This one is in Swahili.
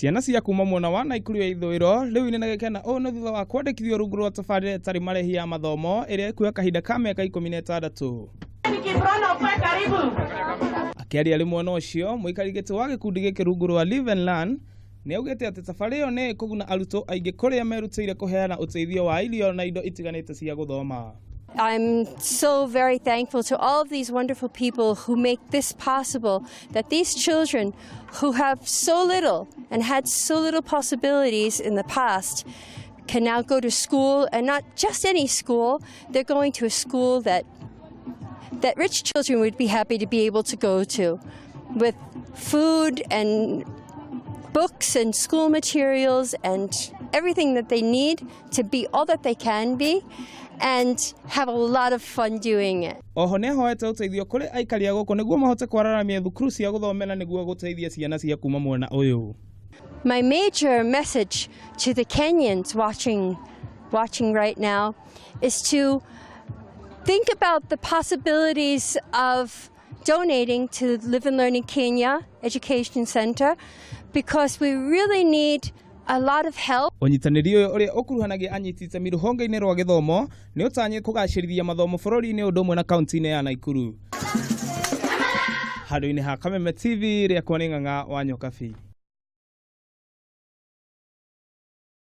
Ciana cia kuuma mwena wa Naikuru ya ithũĩro rĩu nĩ nagĩkena no thutha wa kwandĩkithio rungu rwa tabarira ĩtarĩ marĩhi ya mathomo ĩrĩa ĩkuoya kahinda ka mĩaka 16. Akĩaria rĩmwe na ũcio mũikari gĩtĩ wa gĩkundi gĩkĩ rungu rwa Live and Learn nĩ augĩte atĩ tabarĩra ĩyo nĩ ĩkũguna arutwo aingĩ kũrĩa merutĩire kũheana ũteithio wa irio na indo itiganĩte cia gũthoma. I'm so very thankful to all of these wonderful people who make this possible, that these children who have so little and had so little possibilities in the past can now go to school, and not just any school. They're going to a school that rich children would be happy to be able to go to, with food and books and school materials and everything that they need to be all that they can be, and have a lot of fun doing it. Oho nĩ ahoete ũteithio kũrĩ aikari a gũkũ nĩguo mahote kwararamia thukuru cia gũthomera nĩguo gũteithia ciana cia kuuma mwena ũyũ. My major message to the Kenyans watching right now is to think about the possibilities of donating to Live and Learn in Kenya Education Center, because we really need a lot of help. Ũnyitanĩri ũyũ ũrĩa ũkuruhanagia anyiti itemi rũhonge-inĩ rwa gĩthomo nĩ ũtanyĩte kũgacĩrithia mathomo bũrũri-inĩ ũndũ ũmwe na kaunti-ini ya Naikuru. Handũ-inĩ ha Kameme TV rĩakwa nĩ Ng'ang'a wa Nyokabi.